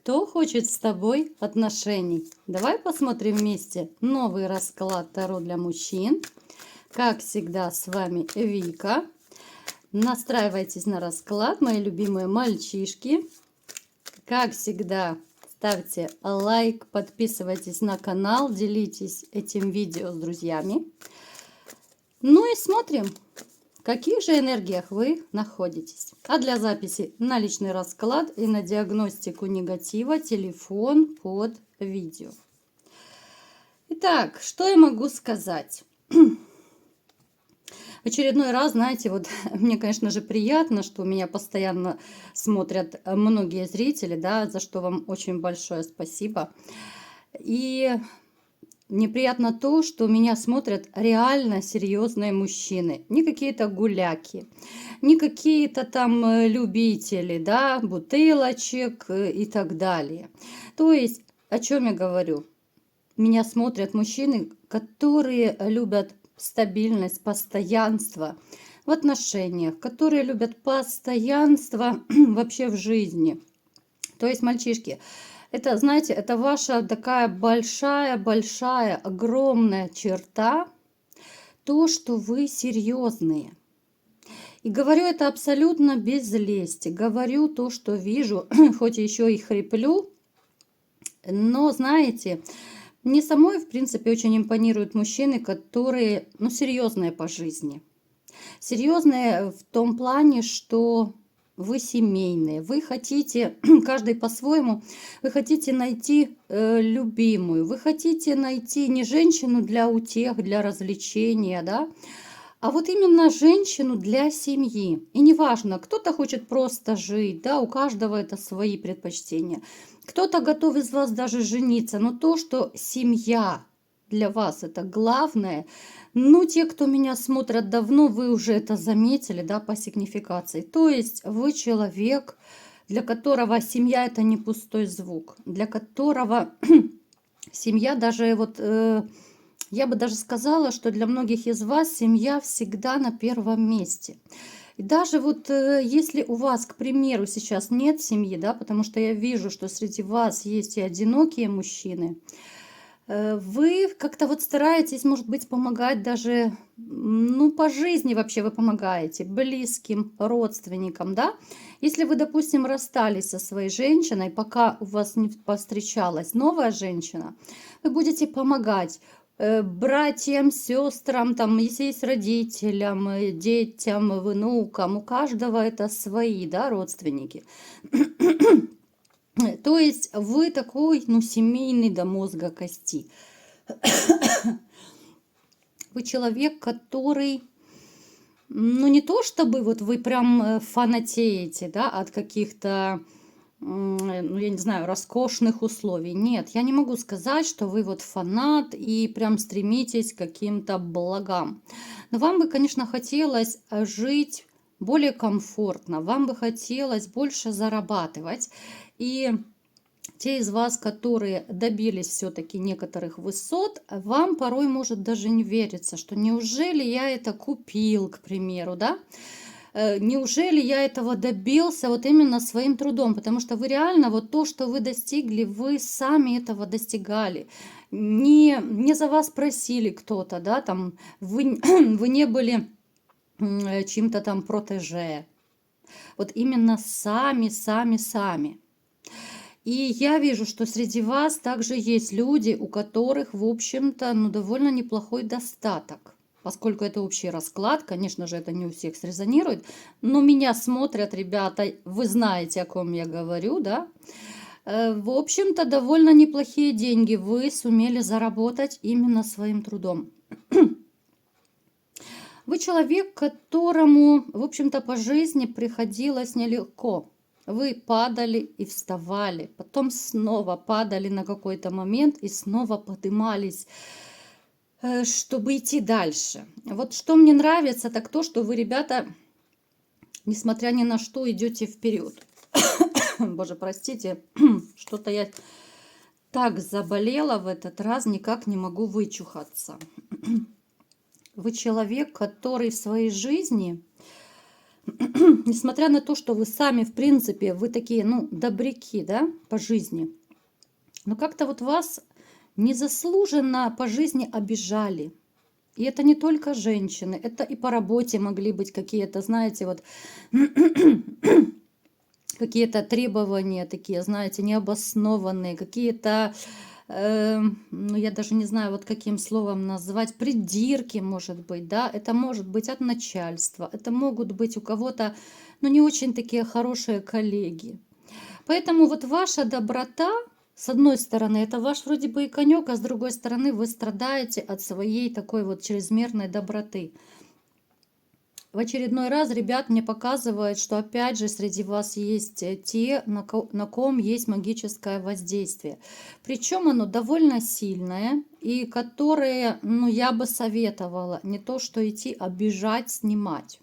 Кто хочет с тобой отношений? Давай посмотрим вместе новый расклад Таро для мужчин. Как всегда, с вами Вика. Настраивайтесь на расклад, мои любимые мальчишки. Как всегда, ставьте лайк, подписывайтесь на канал, делитесь этим видео с друзьями. Ну и смотрим, в каких же энергиях вы находитесь. А для записи на личный расклад и на диагностику негатива телефон под видео. Итак, что я могу сказать? В очередной раз, знаете, вот мне, конечно же, приятно, что меня постоянно смотрят многие зрители, да, за что вам очень большое спасибо. И неприятно то, что меня смотрят реально серьезные мужчины, не какие-то гуляки, не какие-то там любители, да, бутылочек и так далее. То есть, о чем я говорю? Меня смотрят мужчины, которые любят стабильность, постоянство в отношениях, которые любят постоянство вообще в жизни. То есть, мальчишки, это, знаете, это ваша такая большая, огромная черта, то, что вы серьезные. И говорю это абсолютно без лести. Говорю то, что вижу, хоть еще и хриплю, но, знаете, мне самой, в принципе, очень импонируют мужчины, которые, ну, серьезные по жизни. Серьезные в том плане, что вы семейные, вы хотите, каждый по-своему, вы хотите найти любимую, вы хотите найти не женщину для утех, для развлечения, да, а вот именно женщину для семьи. И неважно, кто-то хочет просто жить, да, у каждого это свои предпочтения. Кто-то готов из вас даже жениться, но то, что семья для вас это главное, ну, те, кто меня смотрят давно, вы уже это заметили, да, по сигнификации. То есть вы человек, для которого семья это не пустой звук, для которого семья даже вот... Я бы даже сказала, что для многих из вас семья всегда на первом месте. И даже вот если у вас, к примеру, сейчас нет семьи, да, потому что я вижу, что среди вас есть и одинокие мужчины, вы как-то вот стараетесь, может быть, помогать даже, ну, по жизни вообще вы помогаете близким, родственникам, да. Если вы, допустим, расстались со своей женщиной, пока у вас не повстречалась новая женщина, вы будете помогать братьям, сестрам, там, если есть родителям, детям, внукам, у каждого это свои, да, родственники. То есть вы такой, ну, семейный до мозга кости. Вы человек, который, ну, не то чтобы вот вы прям фанатеете, да, от каких-то, ну, я не знаю, роскошных условий. Нет, я не могу сказать, что вы вот фанат и прям стремитесь к каким-то благам. Но вам бы, конечно, хотелось жить более комфортно, вам бы хотелось больше зарабатывать. И те из вас, которые добились все-таки некоторых высот, вам порой может даже не вериться, что неужели я это купил, к примеру, да? Неужели я этого добился вот именно своим трудом? Потому что вы реально вот то, что вы достигли, вы сами этого достигали. Не за вас просили кто-то, да, там вы, вы не были чьим-то там протеже. Вот именно сами. И я вижу, что среди вас также есть люди, у которых, в общем-то, ну, довольно неплохой достаток. Поскольку это общий расклад, конечно же, это не у всех срезонирует, но меня смотрят ребята, вы знаете, о ком я говорю, да? В общем-то, довольно неплохие деньги вы сумели заработать именно своим трудом. Вы человек, которому, в общем-то, по жизни приходилось нелегко. Вы падали и вставали, потом снова падали на какой-то момент и снова поднимались, чтобы идти дальше. Вот что мне нравится, так то, что вы, ребята, несмотря ни на что, идете вперед. Боже, простите, что-то я так заболела в этот раз, никак не могу вычухаться. Вы человек, который в своей жизни... несмотря на то, что вы сами, в принципе, вы такие, ну, добряки, да, по жизни, но как-то вот вас незаслуженно по жизни обижали. И это не только женщины, это и по работе могли быть какие-то, знаете, вот какие-то требования такие, знаете, необоснованные, какие-то, ну, я даже не знаю, вот каким словом назвать, придирки, может быть, да, это может быть от начальства, это могут быть у кого-то, ну, не очень такие хорошие коллеги. Поэтому вот ваша доброта, с одной стороны, это ваш вроде бы и конек, а с другой стороны, вы страдаете от своей такой вот чрезмерной доброты. В очередной раз ребят мне показывают, что опять же среди вас есть те, на ком есть магическое воздействие. Причем оно довольно сильное, и которые, ну, я бы советовала не то что идти, а бежать, снимать.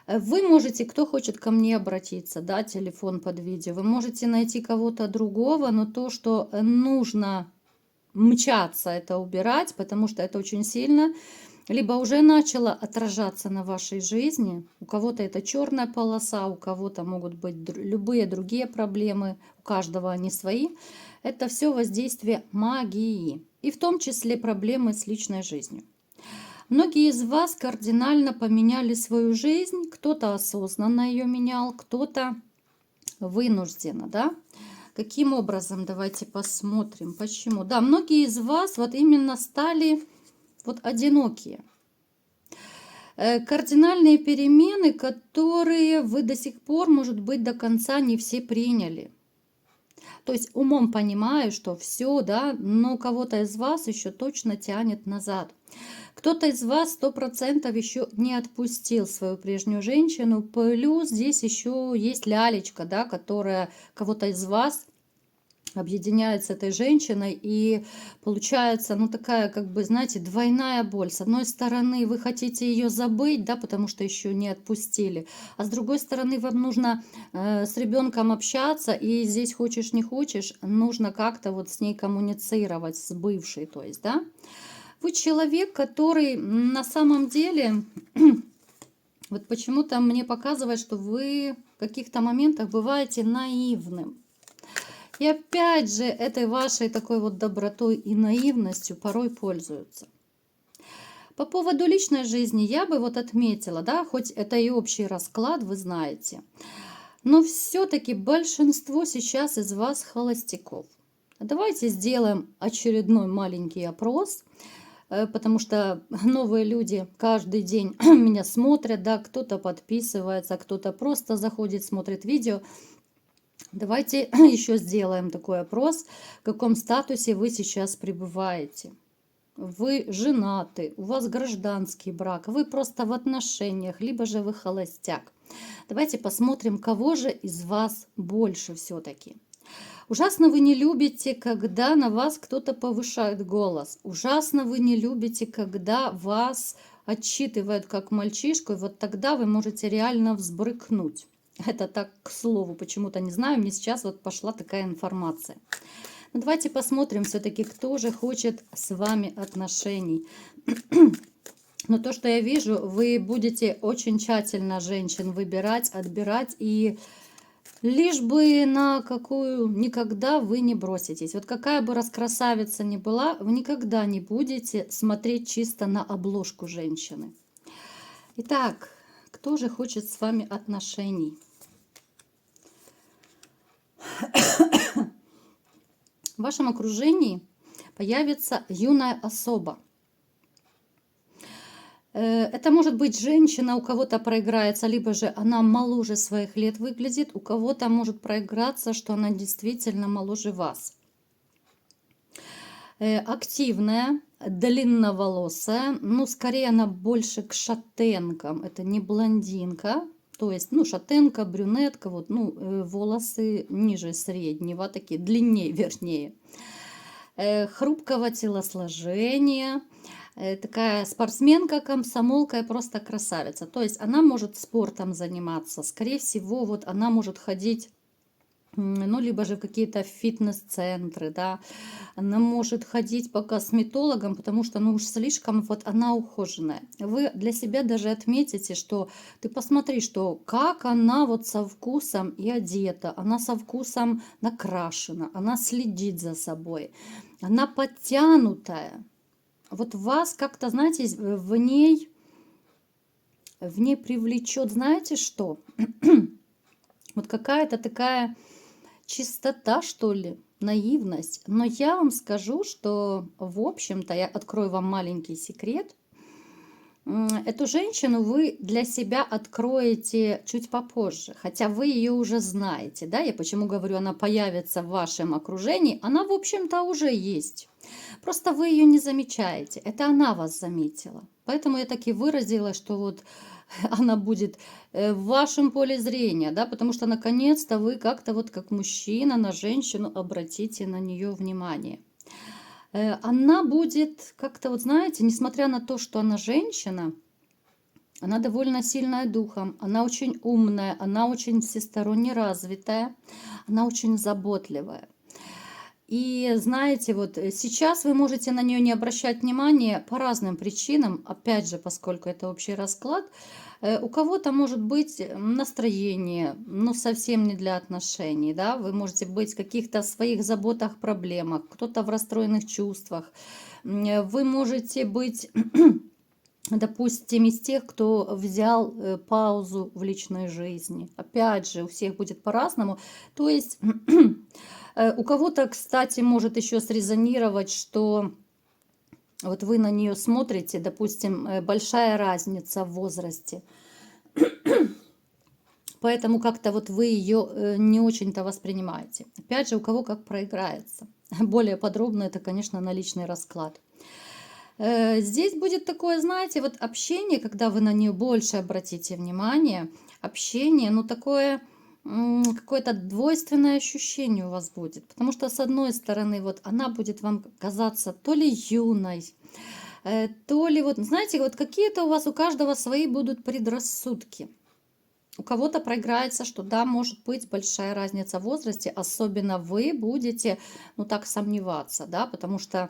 Вы можете, кто хочет ко мне обратиться, да, телефон под видео, вы можете найти кого-то другого, но то, что нужно мчаться это убирать, потому что это очень сильно, либо уже начало отражаться на вашей жизни. У кого-то это черная полоса, у кого-то могут быть любые другие проблемы, у каждого они свои. Это все воздействие магии, и в том числе проблемы с личной жизнью. Многие из вас кардинально поменяли свою жизнь, кто-то осознанно ее менял, кто-то вынужденно, да? Каким образом? Давайте посмотрим, почему. Да, многие из вас вот именно стали вот одинокие. Кардинальные перемены, которые вы до сих пор, может быть, до конца не все приняли. То есть умом понимаю, что все, да, но кого-то из вас еще точно тянет назад. Кто-то из вас 100% еще не отпустил свою прежнюю женщину. Плюс здесь еще есть лялечка, да, которая кого-то из вас объединяет с этой женщиной, и получается, ну, такая, как бы, знаете, двойная боль. С одной стороны, вы хотите ее забыть, да, потому что еще не отпустили, а с другой стороны, вам нужно с ребенком общаться, и здесь хочешь не хочешь, нужно как-то вот с ней коммуницировать, с бывшей, то есть, да. Вы человек, который на самом деле, вот почему-то мне показывает, что вы в каких-то моментах бываете наивным. И опять же, этой вашей такой вот добротой и наивностью порой пользуются. По поводу личной жизни я бы вот отметила, да, хоть это и общий расклад, вы знаете, но все-таки большинство сейчас из вас холостяков. Давайте сделаем очередной маленький опрос, потому что новые люди каждый день меня смотрят, да, кто-то подписывается, кто-то просто заходит, смотрит видео. Давайте еще сделаем такой опрос, в каком статусе вы сейчас пребываете. Вы женаты, у вас гражданский брак, вы просто в отношениях, либо же вы холостяк. Давайте посмотрим, кого же из вас больше все-таки. Ужасно вы не любите, когда на вас кто-то повышает голос. Ужасно вы не любите, когда вас отчитывают как мальчишку, и вот тогда вы можете реально взбрыкнуть. Это так, к слову, почему-то не знаю, мне сейчас вот пошла такая информация. Но давайте посмотрим все-таки, кто же хочет с вами отношений. Но то, что я вижу, вы будете очень тщательно женщин выбирать, отбирать, и лишь бы на какую никогда вы не броситесь. Вот какая бы раскрасавица ни была, вы никогда не будете смотреть чисто на обложку женщины. Итак, кто же хочет с вами отношений? В вашем окружении появится юная особа. Это может быть женщина, у кого-то проиграется, либо же она моложе своих лет выглядит, у кого-то может проиграться, что она действительно моложе вас. Активная, длинноволосая, ну, скорее она больше к шатенкам, это не блондинка, то есть, ну, шатенка, брюнетка, вот, ну, волосы ниже среднего, такие, длиннее, вернее. Хрупкого телосложения, такая спортсменка, комсомолка и просто красавица. То есть она может спортом заниматься, скорее всего, вот она может ходить ну, либо же в какие-то фитнес-центры, да. Она может ходить по косметологам, потому что, ну, уж слишком вот она ухоженная. Вы для себя даже отметите, что ты посмотри, что как она вот со вкусом и одета, она со вкусом накрашена, она следит за собой, она подтянутая. Вот вас как-то, знаете, в ней привлечет, знаете что? Вот какая-то такая чистота, что ли, наивность. Но я вам скажу, что, в общем-то, я открою вам маленький секрет. Эту женщину вы для себя откроете чуть попозже, хотя вы ее уже знаете, да, я почему говорю, она появится в вашем окружении, она, в общем-то, уже есть. Просто вы ее не замечаете, это она вас заметила. Поэтому я так и выразила, что вот она будет в вашем поле зрения, да, потому что наконец-то вы как-то вот как мужчина на женщину обратите на нее внимание. Она будет как-то, вот знаете, несмотря на то, что она женщина, она довольно сильная духом, она очень умная, она очень всесторонне развитая, она очень заботливая. И знаете, вот сейчас вы можете на нее не обращать внимания по разным причинам, опять же, поскольку это общий расклад. У кого-то может быть настроение, но совсем не для отношений, да, вы можете быть в каких-то своих заботах, проблемах, кто-то в расстроенных чувствах. Вы можете быть, допустим, из тех, кто взял паузу в личной жизни. Опять же, у всех будет по-разному. То есть у кого-то, кстати, может еще срезонировать, что вот вы на нее смотрите, допустим, большая разница в возрасте. Поэтому как-то вот вы ее не очень-то воспринимаете. Опять же, у кого как проиграется. Более подробно это, конечно, на личный расклад. Здесь будет такое, знаете, вот общение, когда вы на нее больше обратите внимание. Общение, ну такое какое-то двойственное ощущение у вас будет. Потому что, с одной стороны, вот она будет вам казаться то ли юной, то ли вот, знаете, вот какие-то у вас у каждого свои будут предрассудки. У кого-то проиграется, что да, может быть большая разница в возрасте, особенно вы будете, ну так, сомневаться, да, потому что,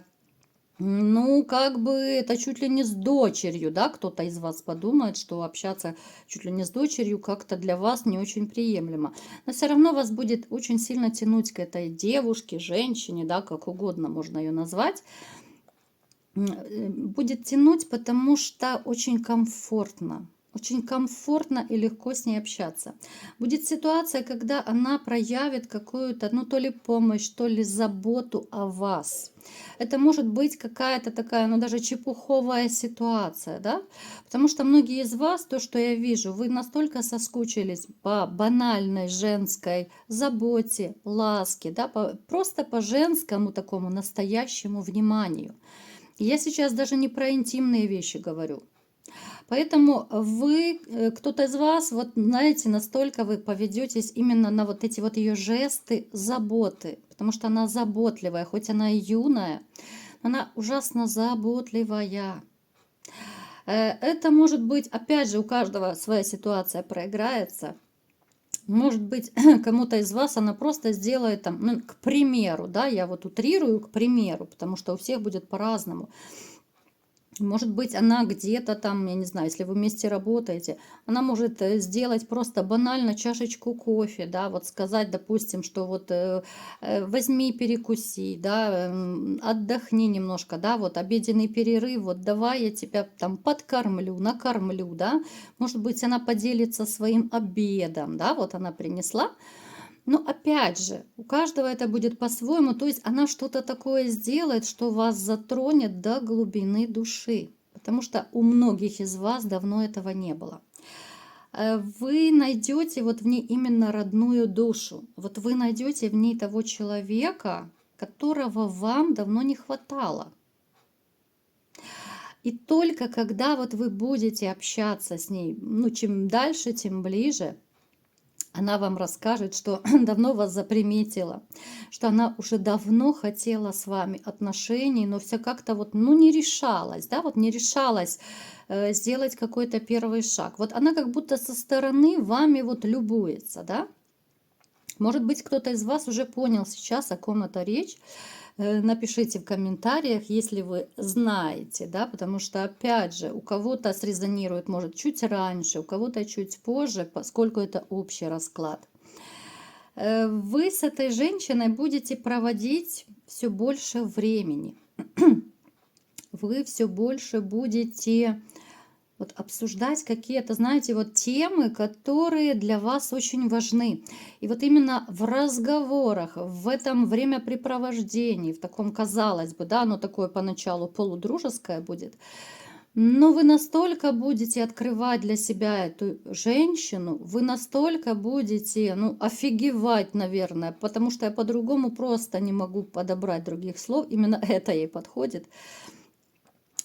ну, как бы это чуть ли не с дочерью, да, кто-то из вас подумает, что общаться чуть ли не с дочерью как-то для вас не очень приемлемо. Но все равно вас будет очень сильно тянуть к этой девушке, женщине, да, как угодно можно ее назвать. Будет тянуть, потому что очень комфортно. Очень комфортно и легко с ней общаться. Будет ситуация, когда она проявит какую-то, ну, то ли помощь, то ли заботу о вас. Это может быть какая-то такая, ну, даже чепуховая ситуация, да? Потому что многие из вас, то, что я вижу, вы настолько соскучились по банальной женской заботе, ласке, да, просто по женскому такому настоящему вниманию. Я сейчас даже не про интимные вещи говорю. Поэтому вы, кто-то из вас, вот знаете, настолько вы поведетесь именно на вот эти вот ее жесты заботы, потому что она заботливая, хоть она и юная, она ужасно заботливая. Это может быть, опять же, у каждого своя ситуация проиграется. Может быть, кому-то из вас она просто сделает там, ну, к примеру, да, я вот утрирую, к примеру, потому что у всех будет по-разному. Может быть, она где-то там, я не знаю, если вы вместе работаете, она может сделать просто банально чашечку кофе, да, вот сказать, допустим, что вот возьми, перекуси, да, отдохни немножко, да, вот обеденный перерыв, вот давай я тебя там подкормлю, накормлю, да. Может быть, она поделится своим обедом, да, вот она принесла. Но опять же, у каждого это будет по-своему, то есть она что-то такое сделает, что вас затронет до глубины души, потому что у многих из вас давно этого не было. Вы найдете вот в ней именно родную душу, вот вы найдете в ней того человека, которого вам давно не хватало. И только когда вот вы будете общаться с ней, ну чем дальше, тем ближе, она вам расскажет, что давно вас заприметила, что она уже давно хотела с вами отношений, но все как-то вот, ну, не решалась, да, вот не решалась сделать какой-то первый шаг. Вот она как будто со стороны вами вот любуется, да. Может быть, кто-то из вас уже понял сейчас, о ком это речь. Напишите в комментариях, если вы знаете, да, потому что, опять же, у кого-то срезонирует, может, чуть раньше, у кого-то чуть позже, поскольку это общий расклад. Вы с этой женщиной будете проводить все больше времени. Вы все больше будете вот обсуждать какие-то, знаете, вот темы, которые для вас очень важны. И вот именно в разговорах, в этом времяпрепровождении, в таком, казалось бы, да, оно такое поначалу полудружеское будет, но вы настолько будете открывать для себя эту женщину, вы настолько будете, ну, офигевать, наверное, потому что я по-другому просто не могу подобрать других слов, именно это ей подходит.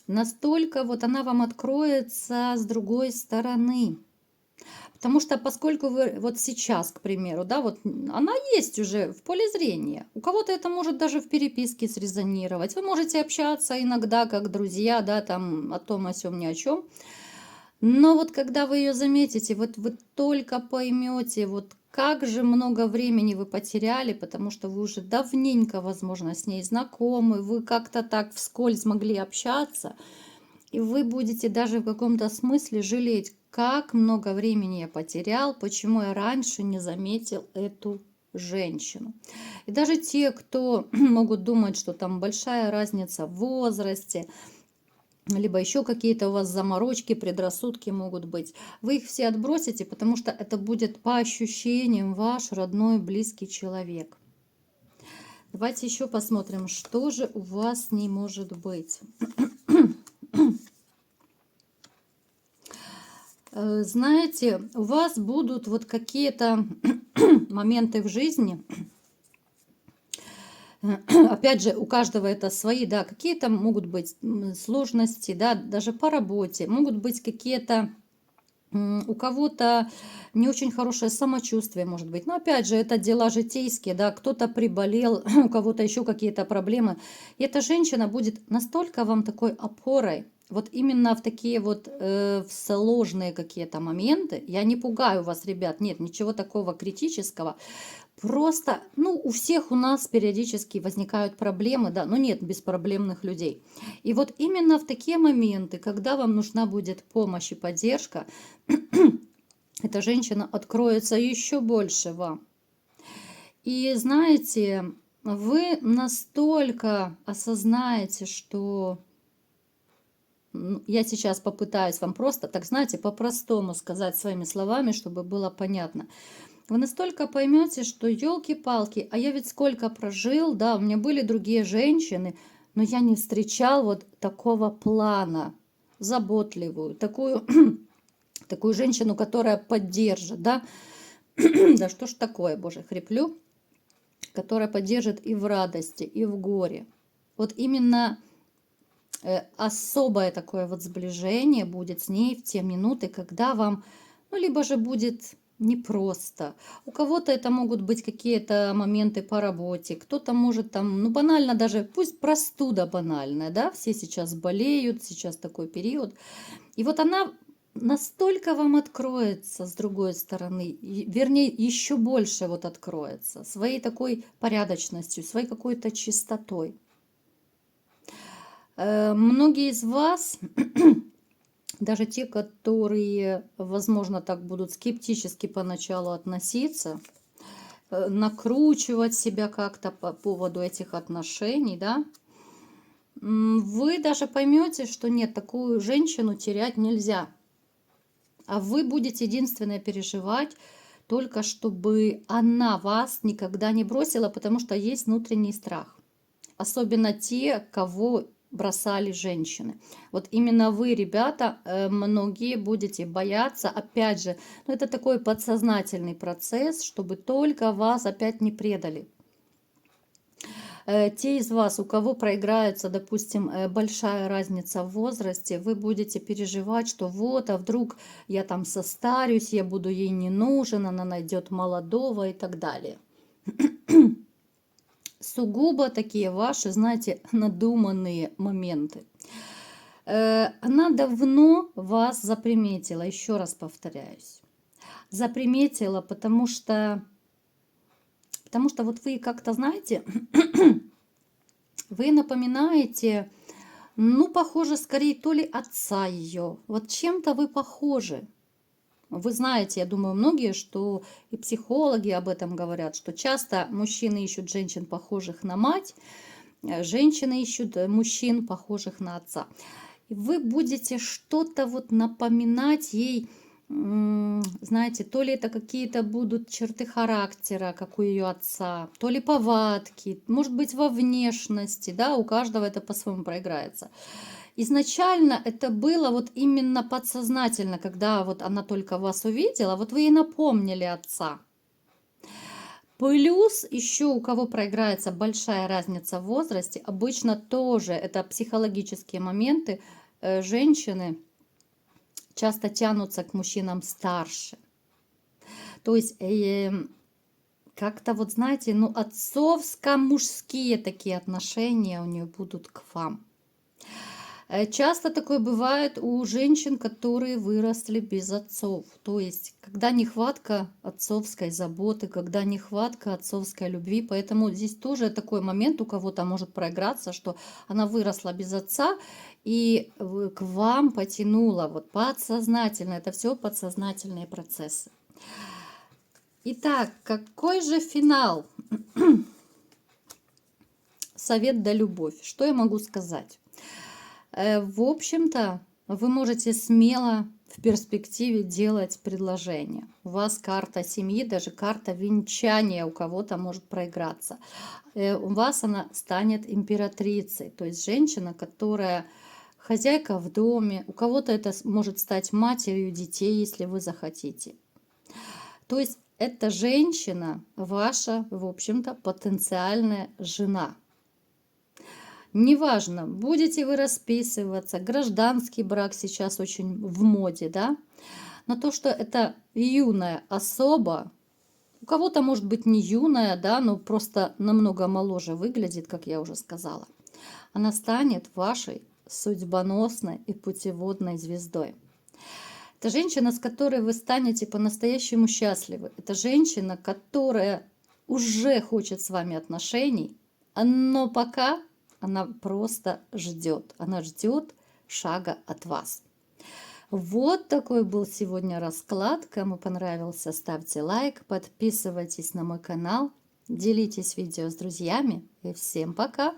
Настолько вот она вам откроется с другой стороны. Потому что поскольку вы вот сейчас, к примеру, да, вот она есть уже в поле зрения. У кого-то это может даже в переписке срезонировать. Вы можете общаться иногда как друзья, да, там о том, о сём, ни о чем. Но вот когда вы ее заметите, вот вы только поймете, вот как же много времени вы потеряли, потому что вы уже давненько, возможно, с ней знакомы, вы как-то так вскользь могли общаться, и вы будете даже в каком-то смысле жалеть, как много времени я потерял, почему я раньше не заметил эту женщину. И даже те, кто могут думать, что там большая разница в возрасте, либо еще какие-то у вас заморочки, предрассудки могут быть. Вы их все отбросите, потому что это будет по ощущениям ваш родной, близкий человек. Давайте еще посмотрим, что же у вас с ней может быть. Знаете, у вас будут вот какие-то моменты в жизни. Опять же, у каждого это свои, да, какие-то могут быть сложности, да, даже по работе, могут быть какие-то, у кого-то не очень хорошее самочувствие, может быть. Но опять же, это дела житейские, да, кто-то приболел, у кого-то еще какие-то проблемы. И эта женщина будет настолько вам такой опорой, вот именно в такие вот в сложные какие-то моменты. Я не пугаю вас, ребят, нет, ничего такого критического. Просто, ну, у всех у нас периодически возникают проблемы, да, но нет беспроблемных людей. И вот именно в такие моменты, когда вам нужна будет помощь и поддержка, эта женщина откроется еще больше вам. И знаете, вы настолько осознаете, что я сейчас попытаюсь вам просто, так знаете, по-простому сказать своими словами, чтобы было понятно. Вы настолько поймете, что елки-палки, а я ведь сколько прожил, да, у меня были другие женщины, но я не встречал вот такого плана, заботливую, такую, такую женщину, которая поддержит, да, да что ж такое, боже, хриплю, которая поддержит и в радости, и в горе. Вот именно особое такое вот сближение будет с ней в те минуты, когда вам, ну, либо же будет непросто. У кого-то это могут быть какие-то моменты по работе, кто-то может там, ну, банально даже, пусть простуда банальная, да, все сейчас болеют, сейчас такой период. И вот она настолько вам откроется с другой стороны, вернее, еще больше вот откроется своей такой порядочностью, своей какой-то чистотой. Многие из вас, даже те, которые, возможно, так будут скептически поначалу относиться, накручивать себя как-то по поводу этих отношений, да, вы даже поймете, что нет, такую женщину терять нельзя. А вы будете единственное переживать, только чтобы она вас никогда не бросила, потому что есть внутренний страх. Особенно те, кого бросали женщины. Вот именно вы, ребята, многие будете бояться, опять же, ну, это такой подсознательный процесс, чтобы только вас опять не предали. Те из вас, у кого проиграется, допустим, большая разница в возрасте, вы будете переживать, что вот, а вдруг я там состарюсь, я буду ей не нужен, она найдет молодого и так далее. Сугубо такие ваши, знаете, надуманные моменты. Она давно вас заприметила, еще раз повторяюсь. Заприметила, потому что Потому что вот вы как-то, знаете, вы напоминаете, ну, похоже, скорее то ли отца ее. Вот чем-то вы похожи. Вы знаете, я думаю, многие, что и психологи об этом говорят, что часто мужчины ищут женщин, похожих на мать, женщины ищут мужчин, похожих на отца. И вы будете что-то вот напоминать ей, знаете, то ли это какие-то будут черты характера, как у ее отца, то ли повадки, может быть, во внешности, да, у каждого это по-своему проиграется. Изначально это было вот именно подсознательно, когда вот она только вас увидела, вот вы ей напомнили отца. Плюс еще у кого проиграется большая разница в возрасте, обычно тоже это психологические моменты, женщины часто тянутся к мужчинам старше. То есть как-то вот знаете, ну отцовско-мужские такие отношения у нее будут к вам. Часто такое бывает у женщин, которые выросли без отцов. То есть, когда нехватка отцовской заботы, когда нехватка отцовской любви. Поэтому здесь тоже такой момент у кого-то может проиграться, что она выросла без отца и к вам потянула вот подсознательно. Это все подсознательные процессы. Итак, какой же финал? Совет да любовь. Что я могу сказать? В общем-то, вы можете смело в перспективе делать предложение. У вас карта семьи, даже карта венчания у кого-то может проиграться. У вас она станет императрицей, то есть женщина, которая хозяйка в доме. У кого-то это может стать матерью детей, если вы захотите. То есть эта женщина ваша, в общем-то, потенциальная жена. Неважно, будете вы расписываться, гражданский брак сейчас очень в моде, да, но то, что это юная особа, у кого-то может быть не юная, да, но просто намного моложе выглядит, как я уже сказала, она станет вашей судьбоносной и путеводной звездой. Это женщина, с которой вы станете по-настоящему счастливы. Это женщина, которая уже хочет с вами отношений, но пока она просто ждет. Она ждет шага от вас. Вот такой был сегодня расклад. Кому понравился, ставьте лайк, подписывайтесь на мой канал, делитесь видео с друзьями. И всем пока!